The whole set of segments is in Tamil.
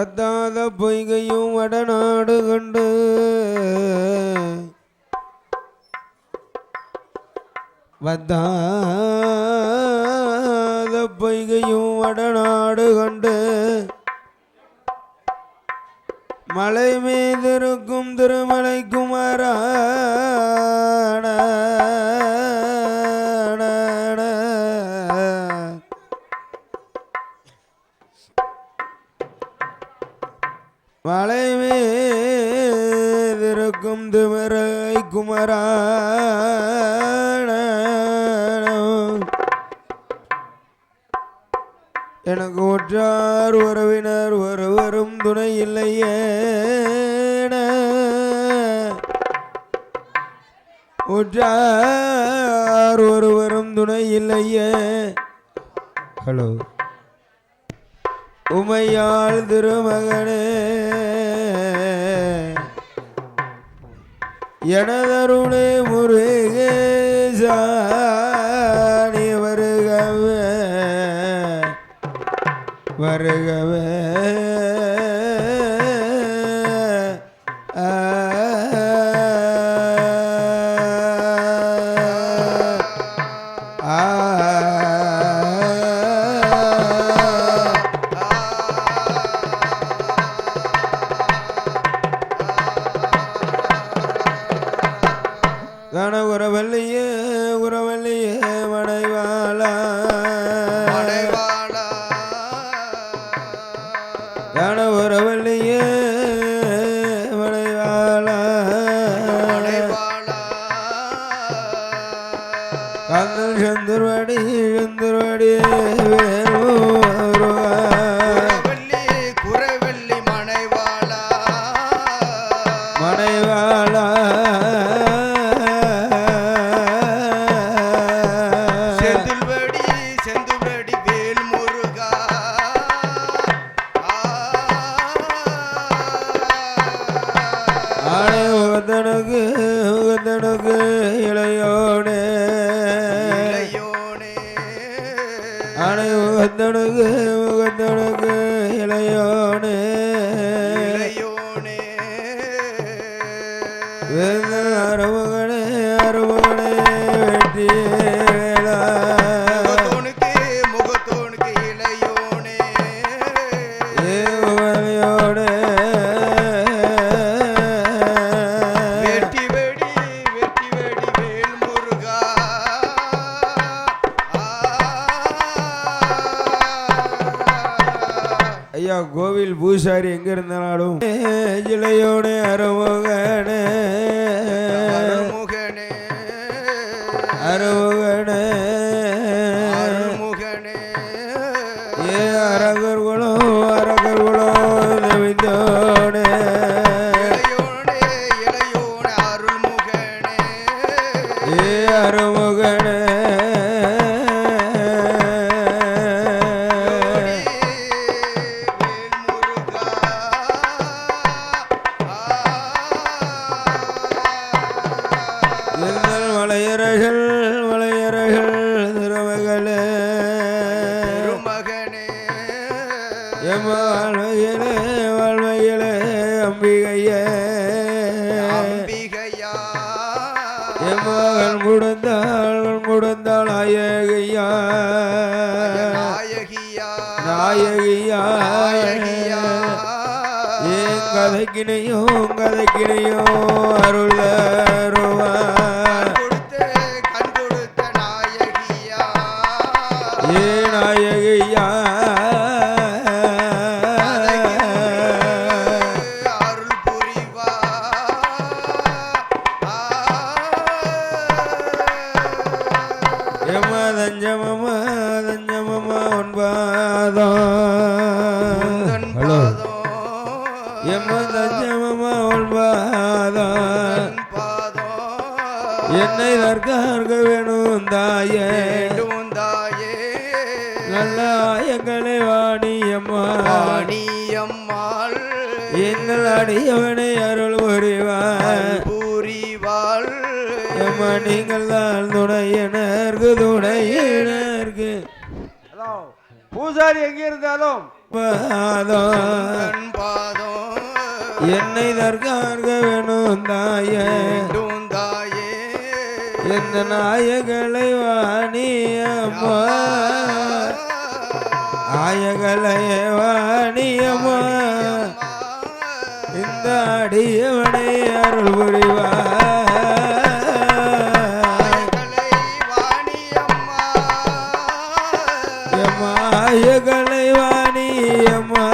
வத்தாத பொய்கையும் வடநாடு கண்டு வத்தாத பொய்கையும் வடநாடு கண்டு மலை மீதிருக்கும் திருமலை குமரா மலை மீதிருக்கும் திருமலை குமரா எனக்கு ஒற்றார் உறவினர் ஒருவரும் துணை இல்லையே ஒற்றார் ஒருவரும் துணை இல்லையே. ஹலோ உமையாள் திருமகனே எனதருளே முருகேசா நீ வருகவே வருகவே கன உறவல்லையே உறவல்லையே மனைவாளா கன உறவல்லையே மனைவாளா கந்தல் சந்துர்வாடி சந்துர்வாடி குறவெள்ளி மனைவாளா மனைவாளா உகந்தனுக்கு இளையோனே அணை உகந்தனுக்கு இளையோனே அறுமுகனே அறுமுகனே வெற்றி முகத்தோனுக்கு இளையோனே இளையோனே ஐயா கோவில் பூசாரி எங்க இருந்தாலும் இளையோனே அறுமுகனே அறுமுகனே ஏ அரகர்களும் நவிந்தோனே ஏ அறுமுகனே மலையரகள் திருமகளே வாழ்வையிலே வாழ்வையிலே அம்பிகையே எம்மகள் முடந்தாள் நாயகியா ஏன் கதைக்கினையும் அருள் தருவா நாயகியா அருள் புரிவா தஞ்சமமா ஒன்பாதம் தஞ்சமமா ஒன்பாதம் என்னை தற்கார்க வேணும் தாயே நல்ல ஆயங்களை வாணியம்மாள் எங்கள் அடியவனை அருள் புரிவாள் எம்மா நீங்கள் தான் துணையினருக்கு பூசாரி எங்க இருந்தாலும் பாதம் பாதம் என்னை தற்காக்க வேணும் தாயே வேண்டும் தாயே எந்த நாயகளை வாணியம்மா ஆயகளை வாணியம்மா இந்த அடியவனை அருள் புரிவாய் ஆயகளை வாணியம்மா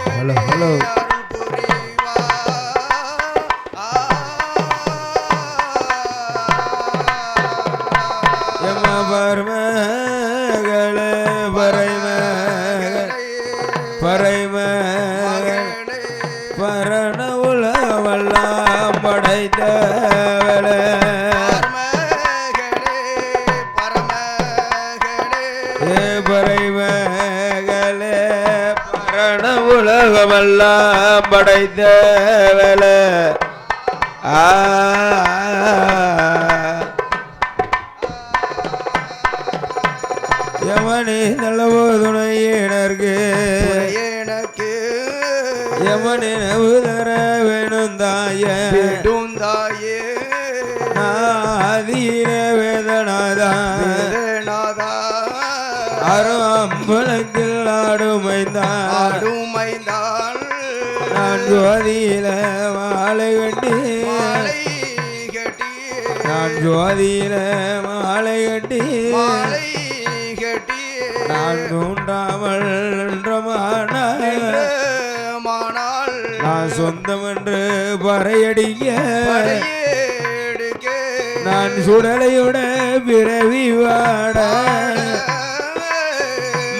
ஹலோ ஹலோ எம்மா பரமகளே பறைமகள் பரண உலகமெல்லாம் படைத்தவளே பறைமகளே பரண உலகமெல்லாம் படைத்தவளே யமனே நல்லவோ துணையினருக்கு எனக்கு யமனே நவுதர வேணும் தாயே வேண்டும் தாயே ஆதீன வேதனாதா வேதநாதா அம்பலத்தில் ஆடுமைந்தான் ஆடுமைந்தான் நான் ஜோதியில மாலை கட்டி மாலை கட்டி நான் ஜோதியில மாலை கட்டி மாலை கட்டி நான் தூண்டாமல் நின்றமானால் நான் சொந்தம் என்று பறையடிக்க நான் சுடலையோட பிறவி வாட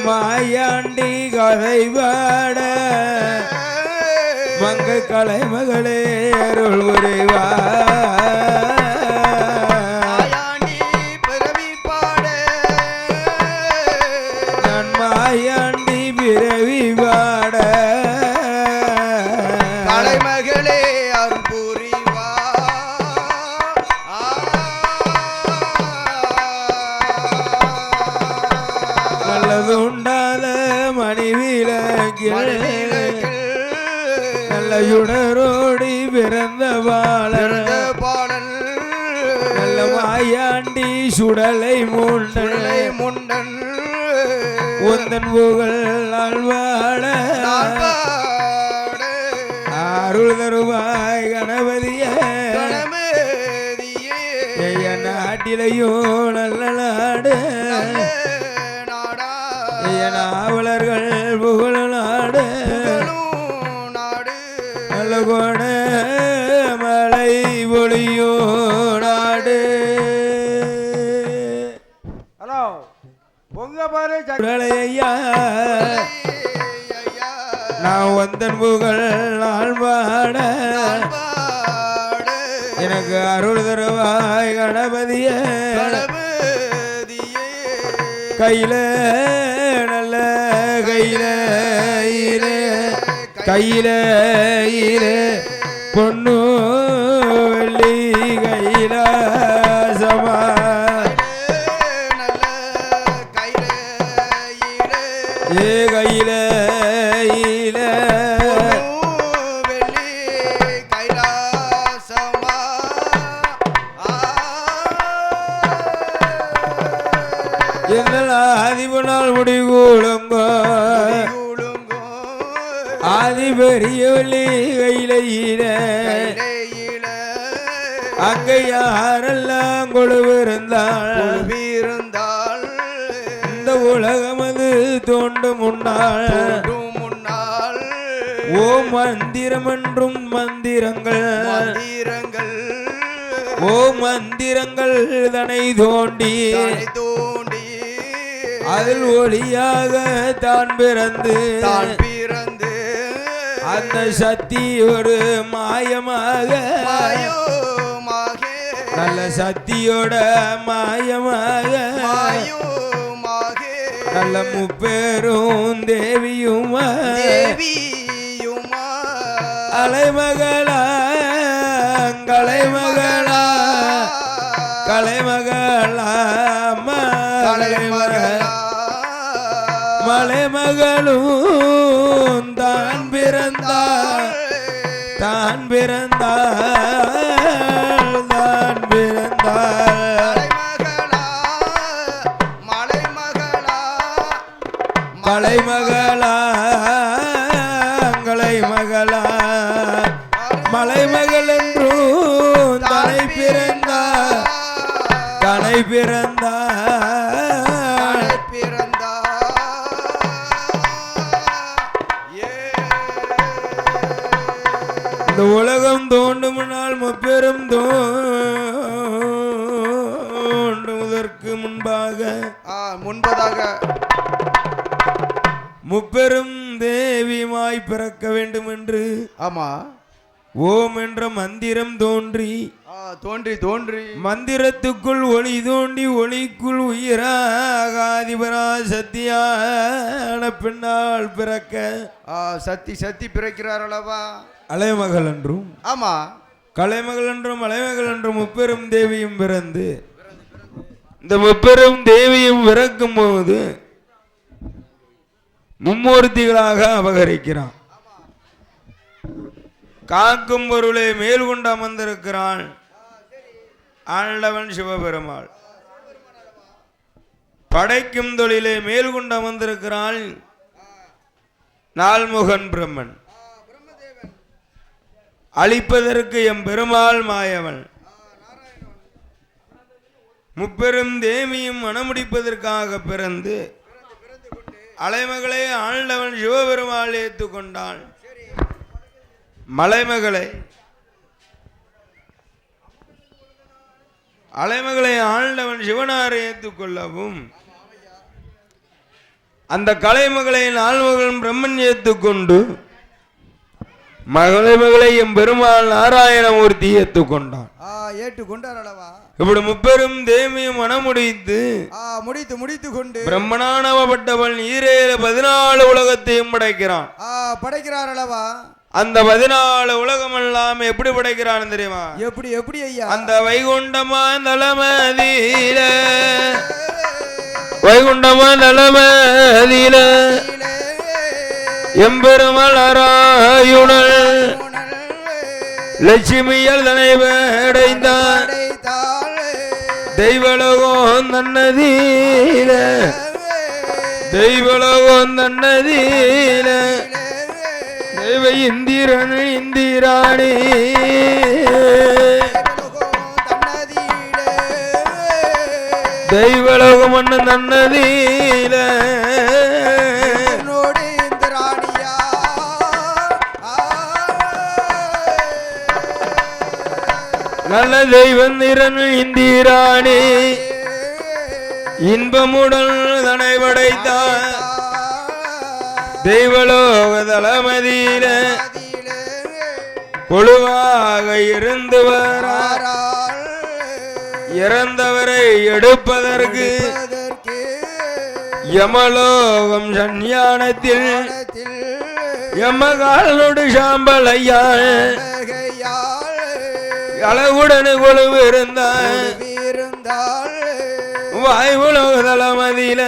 மாயாண்டி கதை வாட மங்க கலை மகளே அருள் புரிவாய் நான் மாயாண்டி பிறவி வாட கலைமகளே அருள் புரிவா நல்லது உண்டாத மணிவிலக்கில் நல்ல யுடரோடி பிறந்த பாலர் பாடல் நல்ல மாயாண்டி சுடலை முண்டலை முண்டன் உந்தன் புகழ் அல்வாட அருள் தருவாய் கணபதியே என் நாட்டிலையும் நல்ல நாடு என் ஆவலர்கள் புகழ் நாடு நல்ல கோண மலை ஒளியோ நாடு ஹலோ பொங்க பாரு ஐயா நான் வந்தன் புகழ் நாள் பாட எனக்கு அருள் தருவாய் கணபதியே கையில நல்ல கையில பொண்ணு வெள்ளி கையில சமா ஏ கையில ஆதிபனால் முடிகூடுங்கோ ஆதி பெரியவள்ளி கையில அங்க யாரெல்லாம் கொழுவிருந்தாள் இந்த உலகம் அது தோண்டு முன்னாள் ஓ மந்திரம் என்றும் மந்திரங்கள் ஓ மந்திரங்கள் தனை தோண்டி அதில் ஒளியாக தான் பிறந்து அந்த சக்தி ஒரு மாயமாக நல்ல சக்தியோட மாயமாக நல்ல முப்பேரும் தேவியும் அலைமகளா கலைமகளா கலைமகளா மலைமகளும் தான் பிறந்தாள் தான் பிறந்தாள் தான் பிறந்தாள் மலைமகளா மலைமகளா மலைமகள் என்றும் தனை பிறந்தாள் தனை பிறந்தாள் இந்த உலகம் தோண்டும் நாள் முப்பெரும் தோண்டுவதற்கு முன்பதாக முப்பெரும் தேவியுமாய் பிறக்க வேண்டும் என்று ஆமா ஓம் என்ற மந்திரம் தோன்றி தோன்றி மந்திரத்துக்குள் ஒளி தோண்டி ஒளிக்குள் உயிராகாதிபரா சத்தியான பின்னால் பிறக்க சத்தி பிறக்கிறார் அல்லவா அலைமகள் என்றும் ஆமா கலைமகள் என்றும் அலைமகள் என்றும் முப்பெரும் தேவியும் பிறந்து இந்த முப்பெரும் தேவியும் பிறக்கும் போது மும்மூர்த்திகளாக அபகரிக்கிறான். காக்கும் பொருளை மேல் கொண்டு அமர்ந்திருக்கிறான் ஆண்டவன் சிவபெருமாள். படைக்கும் தொழிலை மேல் கொண்டு அமர்ந்திருக்கிறாள் நால்முகன் பிரம்மன். அழிப்பதற்கு எம் பெருமாள் மாயவன். முப்பெரும் தேவியும் மனமுடிப்பதற்காக பிறந்து அலைமகளை ஆண்டவன் சிவபெருமாள் ஏற்றுக்கொண்டான். மலைமகளை அலைமகளை ஆண்டவன் சிவனாரை ஏற்றுக்கொள்ளவும் அந்த கலைமகளை நால்மகன் பிரம்மன் ஏற்றுக்கொண்டு மகளை எம் பெருமாள் நாராயணமூர்த்தி ஏற்றுக்கொண்டான். இப்படி முப்பெரும் தேவியும் மனமுடித்து முடித்து கொண்டு பிரம்மனானவப்பட்டவன் ஈரேல 14 உலகத்தையும் படைக்கிறான் அல்லவா. அந்த 14 உலகம் எல்லாம் எப்படி படைக்கிறான் தெரியுமா? எப்படி ஐயா? அந்த வைகுண்டமா நலமதியில வைகுண்டமா நலமதியில எம்பெருமாள் நாராயணன் லட்சுமியால் தன்னை அடைந்தான். தெய்வலோகம் தன்னதீல தெய்வலோகம் தன்னதீல தெய்வ இந்திரன் இந்திராணி தெய்வலோகம் அண்ணன் தன்னதீல நல்ல தெய்வம் நிறன் இந்திராணி இன்பமுடன் தனை படைத்தான். தெய்வலோக தளமதியில கொழுவாக இருந்து வரார். இறந்தவரை எடுப்பதற்கு யமலோகம் சன்னியானத்தில் எம்மகாலனோடு சாம்பலையாள் அளவுடனு கொழுவு இருந்தாள். வாய்வுலோகதளமதியில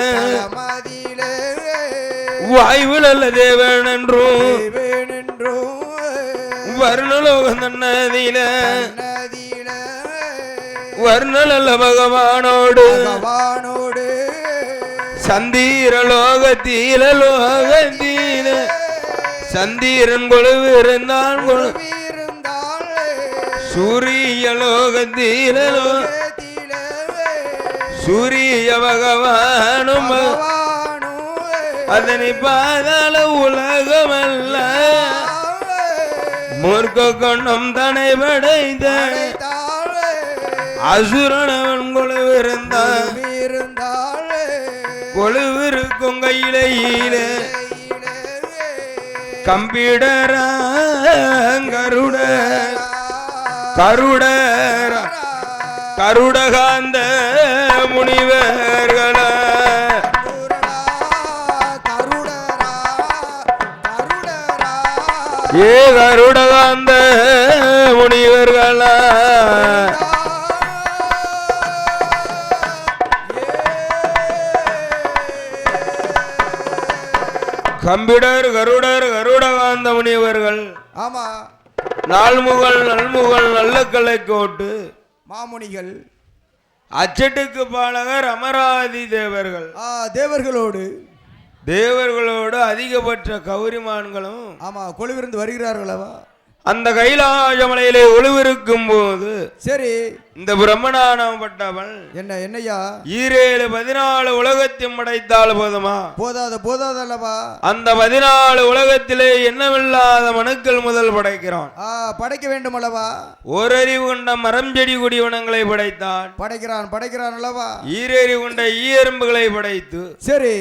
வாய்வுல தேவன் என்றும் வர்ணலோகம் தன்னதியில வர்ணல பகவானோடு சந்தீரலோகத்தில சந்தீரன் கொழுவு இருந்தான். சூரிய லோகத்தில சூரிய பகவானும் அதனை பாதாள உலகமல்ல மூர்க்க கொண்டம் தனை படைத்த அசுரனவன் கொழுவிருந்தான். கொழுவிருக்கும் கையில கம்பிடராங்கருட கருடர கருடகாந்த முனிவர்கள ஏ கருடகாந்த முனிவர்கள கம்பிடர் கருடர் கருடகாந்த முனிவர்கள் ஆமா நாள்முகல் நல்முகல் நல்ல கலை கோட்டு மாமுனிகள் அச்சட்டுக்கு பாலகர் அமராதி தேவர்கள் தேவர்களோடு அதிகபட்ச கௌரிமான்களும் ஆமா கொலுவிருந்து வருகிறார்களவா அந்த கைலாய மலையிலே ஒளிவிருக்கும் போது சரி இந்த பிரம்மனானப்பட்டவன் என்னையா 14 உலகத்தையும் படைத்தால் போதுமா? போதாதல்லவா? அந்த 14 உலகத்திலே என்னமில்லாத மனுக்கள் முதல் படைக்கிறான். படைக்க வேண்டும் அல்லவா? ஓரறிவு கொண்ட மரம் செடி கொடிவனங்களை படைத்தான். படைக்கிறான் அல்லவா? ஈரறிவு கொண்ட ஈயரும்புகளை படைத்து சரி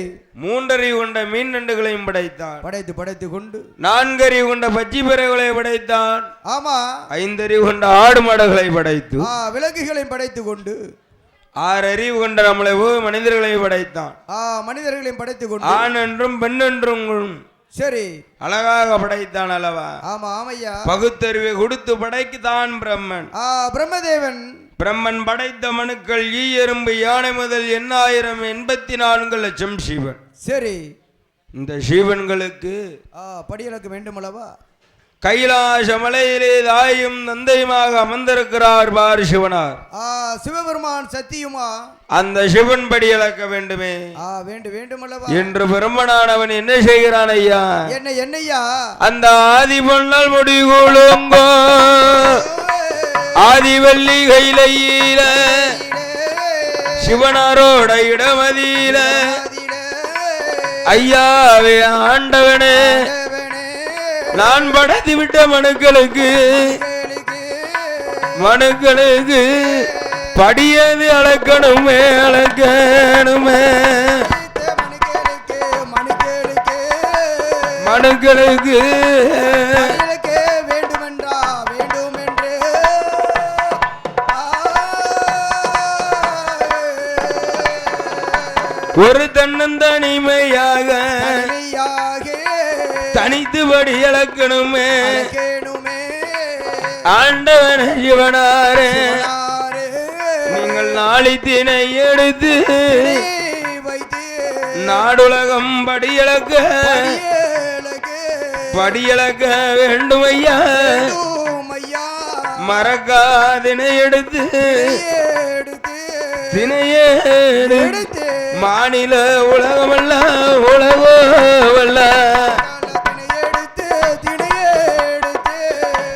3 அறிவு கொண்ட மீன் நண்டுகளையும் படைத்தான். படைத்து கொண்டு 4 அறிவு கொண்ட பச்சி பறவைகளை படைத்தான். ஆமா 5 அறிவு கொண்ட ஆடு மாடுகளை படைத்து விலங்குகளை படைத்து கொண்டு 6 அறிவு கொண்ட நம்மளை மனிதர்களை படைத்தான். மனிதர்களையும் படைத்து கொண்டு ஆண் என்றும் பெண் என்றும் சரி அழகாக படைத்தான் அல்லவா? ஆமையா பகுத்தறிவை கொடுத்து படைக்குதான் பிரம்மன். பிரம்மதேவன் பிரம்மன் படைத்த மனுக்கள் ஈயரும்பு யானை முதல் 8084 லட்சம் சிவன். சரி இந்த சிவன்களுக்கு படியளக்க வேண்டும் அல்லவா? கைலாச மலையிலே தாயும் தந்தையுமாக அமர்ந்திருக்கிறார் பார் சிவனார். சிவபெருமான் சத்தியுமா அந்த சிவன் படி அளக்க வேண்டுமே வேண்டும் அல்லவா என்று பிரம்மனானவன் என்ன செய்கிறான் ஐயா? என்னையா? அந்த ஆதி பொன்னல் முடிகொழுங்கோ ஆதிவல்லி கையில சிவனாரோட இடமதியில ஐயாவே ஆண்டவனே நான் படைத்து விட்ட மனுக்களுக்கு படியது அளக்கணுமே மனுக்களுக்கு ஒரு தன்னந்தனிமையாக தனித்து படி அளக்கணுமே ஆண்டவன் சிவனாரே நீங்கள் நாளித்தினை எடுத்து நாடுலகம் படியளக்க வேண்டும் ஐயா. மறக்காதினை எடுத்து தினையேடு மாநில உலகமெல்லாம் உலகமல்ல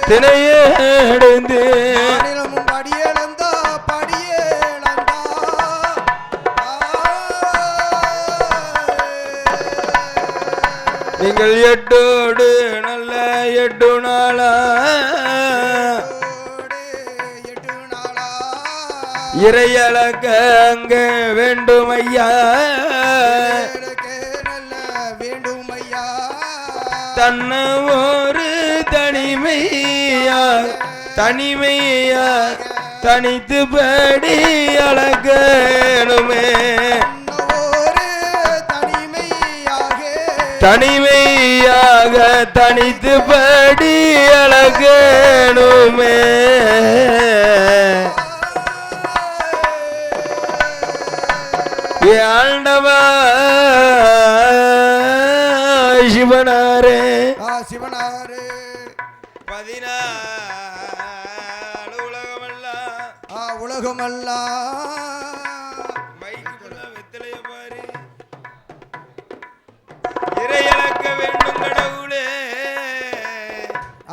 தினையேடு நீங்கள் எட்டோடு நல்ல 8 நாளா இறையளக்க அங்க வேண்டும் ஐயா. தன்ன ஒரு தனிமையா தனித்து படி அளக்கணுமே தனிமையாக தனித்து படி அளக்கணுமே ஆண்டவா சிவனாரே 14 உலகமெல்லாம் வெத்தலைய பாரு இறையளக்க வேண்டும் கடவுளே.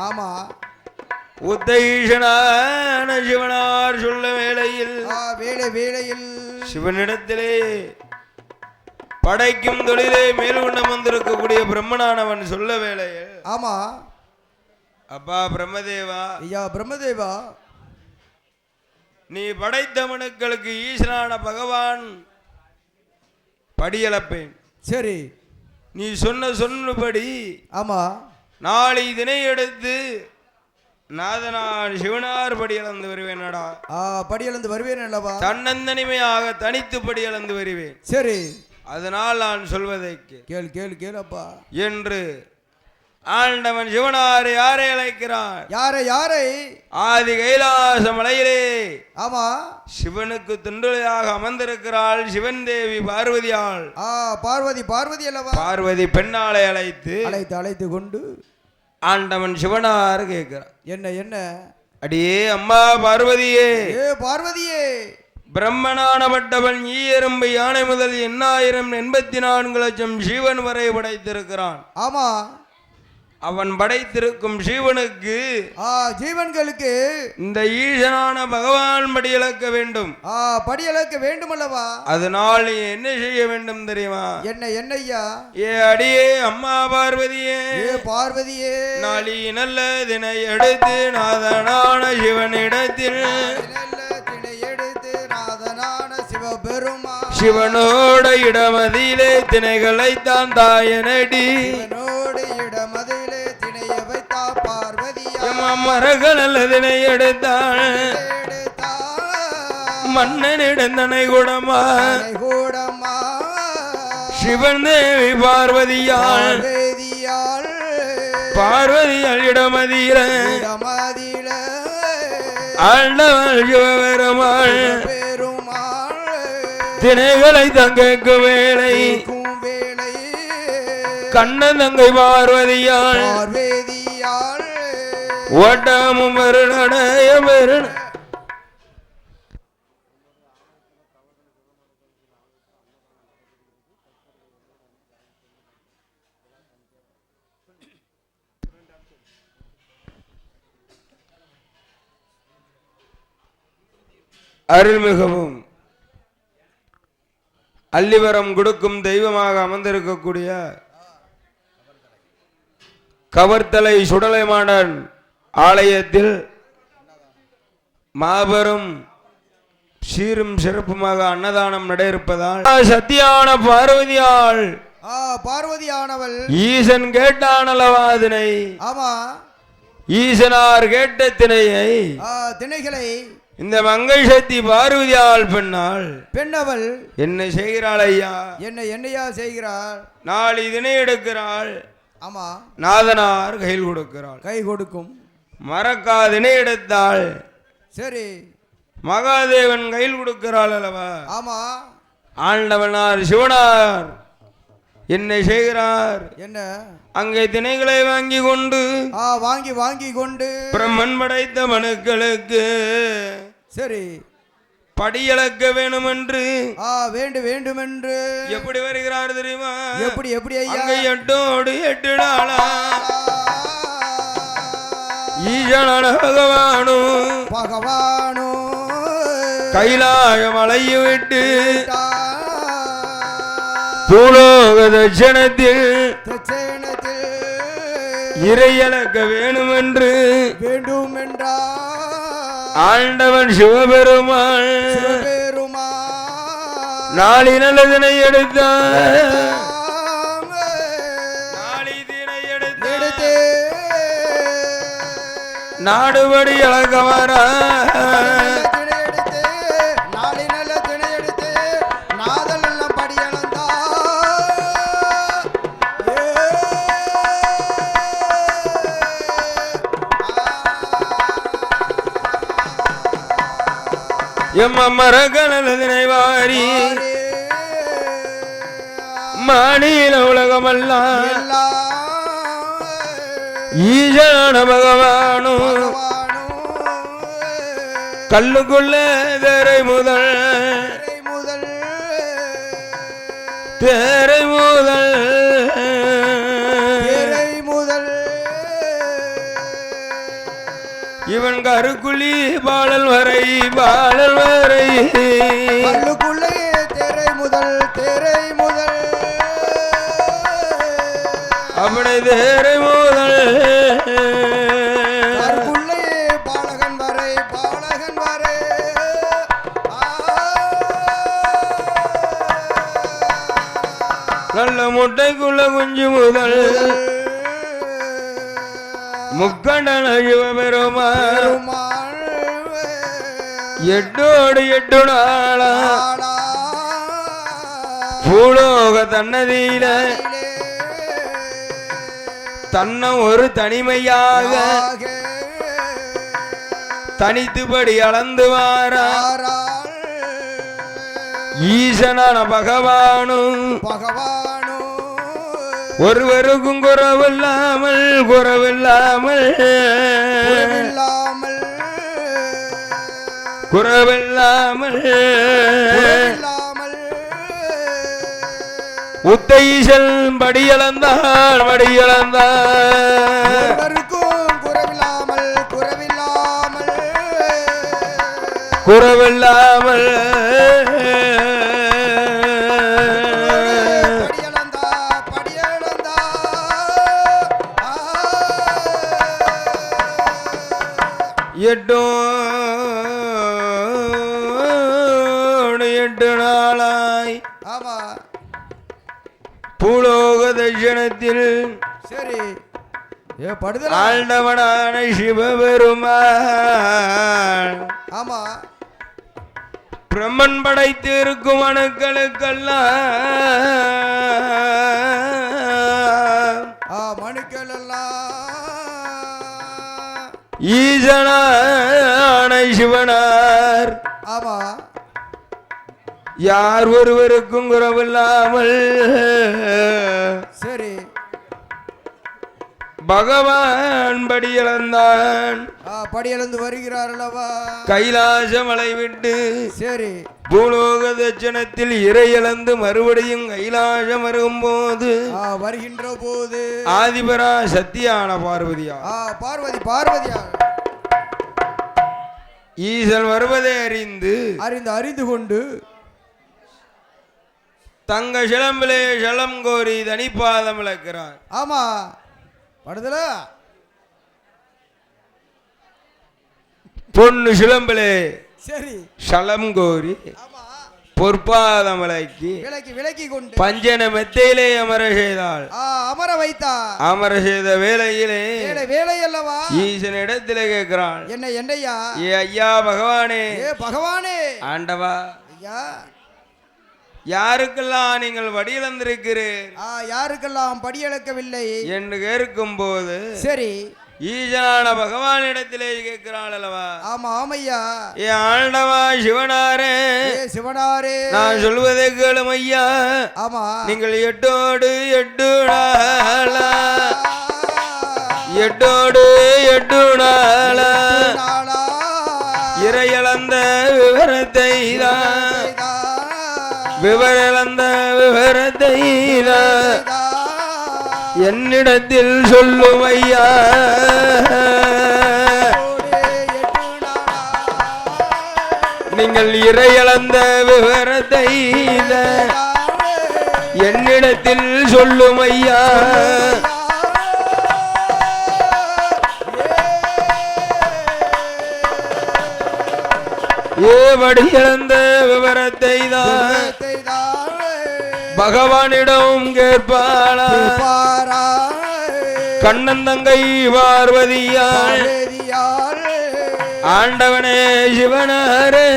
ஆமா உத்தீஷனான சிவனார் சொல்ல வேளையில் சிவனிடத்திலே படைக்கும் தொழிலே மேல்கொண்டம் வந்திருக்கக்கூடிய பிரம்மனானவன் சொல்ல வேளையில் ஆமா அப்பா பிரம்மதேவா ஐயா பிரம்மதேவா நீ படைத்த மனுக்களுக்கு ஈசனான பகவான் படியளப்பேன். சரி நீ சொன்னபடி ஆமா நாளை தினை எடுத்து நாதனார் சிவனார் படியளந்து வருவேனடா. படியளந்து வருவேன் அல்லவா? தன்னந்தனிமையாக தனித்து படியளந்து வருவேன். சரி அதனால் நான் சொல்வதை கேள் அப்பா என்று ஆண்டவன் சிவனார் யாரை அழைக்கிறார்? யாரை யாரை? ஆதி கைலாச மலையிலே ஆமா சிவனுக்கு துண்டுளையாக அமர்ந்திருக்கிறாள் சிவன் தேவி பார்வதியாள். பார்வதி பார்வதி அல்லவா? பார்வதி பெண்ணாளை அழைத்து அழைத்து அழைத்து கொண்டு ஆண்டவன் சிவனார் கேட்கிறார். என்ன என்ன? அடியே அம்மா பார்வதியே, பார்வதியே, பிரம்மனானப்பட்டவன் ஈயரும்பு யானை முதல் 8084,00,000 ஜீவன் வரை படைத்திருக்கிறான். ஆமா அவன் படைத்திருக்கும் ஜீவனுக்கு ஜீவன்களுக்கு இந்த ஈசனான பகவான் படியளக்க வேண்டும். படியளக்க வேண்டும் அல்லவா? அதனால் நீ என்ன செய்ய வேண்டும் தெரியுமா? என்ன என்னய்யா? அடியே அம்மா பார்வதியே, பார்வதியே, நாளி நல்ல தினை எடுத்து நாதனான சிவனிடத்தில் சிவனோட இடமதியிலே திணைகளை தான் தாயனடி மரகள் அல்லதினை எடுத்தாள் மன்னனிடந்தனை கூடமா சிவன் தேவி பார்வதியாள் பார்வதியால் இடமதியில ஆண்டவள் சிவபெருமாள் திணைகளை தங்கைக்கும் வேளை கண்ணன் தங்கை பார்வதியாள் ஓட்டமும் பெருநடைய பெருண அருள்மிகவும் அள்ளிவரம் கொடுக்கும் தெய்வமாக அமர்ந்திருக்கக்கூடிய கவர்த்தலை சுடலைமாடன் ஆலயத்தில் மாபெரும் சீரும் சிறப்புமாக அன்னதானம் நடைபெறுவதால் சத்தியான பார்வதியாள் பார்வதியானவள் ஈசன் கேட்டானலவாதினை ஆமா ஈசனார் கேட்ட திணையை திணைகளை இந்த மங்கை சக்தி பார்வதியாள் பெண்ணவள் என்ன செய்கிறாள் ஐயா? என்னையா செய்கிறாள்? நாளை திணை எடுக்கிறாள். ஆமா நாதனார் கையில் கொடுக்கிறாள். கை கொடுக்கும் மறக்காதினை எடுத்தாள். சரி மகாதேவன் கையில் கொடுக்கிறாள் அல்லவா? ஆமா ஆண்டவனார் சிவனார் என்ன செய்கிறார்? என்ன? அங்கே திணைகளை வாங்கி கொண்டு வாங்கி கொண்டு பிரம்மன் படைத்த மனுக்களுக்கு சரி படியளக்க வேண்டும் என்று வேண்டுமென்று எப்படி வருகிறார் தெரியுமா? எப்படி அங்கே 8 நாளா ஈசனான பகவானோ கைலாய மலையை விட்டு பூலோக தட்சணத்தில் இறையளக்க வேண்டுமென்று ஆண்டவன் சிவபெருமாள் நாளை நல்லதினை எடுத்தான். நாடுபடி அழக வர மரகணதினை வாரி மாநில உலகமெல்லாம் ஈசான பகவானோ கல்லுக்குள்ள தேரை முதல் இவன் கருக்குழி பாடல் வரை கல்லுக்குள்ளே தேரை முதல் அப்படி தேரை முதல் கருக்குள்ளே பாலகன் வரை நல்ல முட்டைக்குள்ள குஞ்சு முதல் முக்கண்டன சிவபெருமான் 8 நாளா பூலோக தன்னதியில தன்னை ஒரு தனிமையாக தனித்துபடி அளந்து வாரார் ஈசனான பகவானும் ஒருவருக்கும் குறவில்லாமல் உத்தைசல் படியளந்தாள் குறவில்லாமல் எட்டு நாளாய் பூலோக தர்சனத்தில் சரி ஆண்டவனான சிவபெருமான் ஆமா பிரம்மன் படைத்து இருக்கும் மனுக்கள் எல்லாம் ஈசனான சிவனார் ஆமா யார் ஒருவருக்கும் குறவில்லாமல் சரி பகவான் படியளந்தான் படியளந்து வருகிறார் அல்லவா கைலாச மலை விட்டு சரி பூலோக தட்சணத்தில் இறையிழந்து மறுபடியும் கைலாசம் வரும்போது வருகின்ற போது ஆதிபரா சத்தியான பார்வதியா பார்வதியா ஈசன் வருவதை அறிந்து கொண்டு தங்க சிலம்பிலே சலம் கோரி தனிப்பாதம் இழக்கிறார் ஆமா படுதல பொண்ணு சிலம்பிலே சரி சலம் கோரி பொற்பாதம் விலக்கி கொண்டு பஞ்சன மெத்தையிலே அமர செய்தாள் அமர செய்த வேளையிலே அல்லவா ஈசன் இடத்திலே கேட்கிறாள் என்னையா ஐயா பகவானே ஆண்டவா ஐயா யாருக்கெல்லாம் நீங்கள் வடியிழந்திருக்கிறீர் யாருக்கெல்லாம் படியளக்கவில்லை என்று கேட்கும் போது சரி ஈசனான பகவானிடத்திலே கேட்கிறாள் அல்லவா ஆமையா ஆண்டவா சிவனாரே நான் சொல்வதை கேளும் ஐயா ஆமா நீங்கள் எட்டோடு நாளா இறையளந்த விவரத்தை என்னிடத்தில் சொல்லும் ஐயா நீங்கள் இறையளந்த விவரத்தை என்னிடத்தில் சொல்லும் ஐயா ஏவடி இழந்த விவரத்தை பகவானிடம் கேட்பாளா கண்ணந்தங்கை பார்வதியாள் ஆண்டவனே சிவனாரே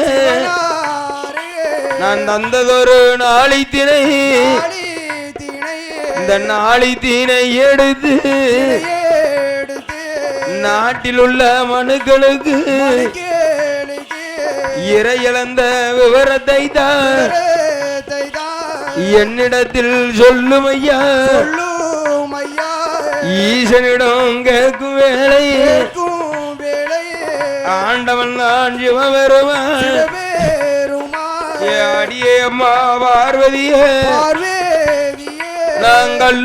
நான் தந்ததொரு நாளித்தினை இந்த நாளித்தினை எடுத்து நாட்டில் உள்ள மனுக்களுக்கு இறையிழந்த விவரத்தை தான் என்னிடத்தில் சொல்லும் ஐயா ஈசனிடம் கேட்கும் வேளை ஆண்டவன் நான் சிவபெருமான் அடியே அம்மா பார்வதியே நாங்கள்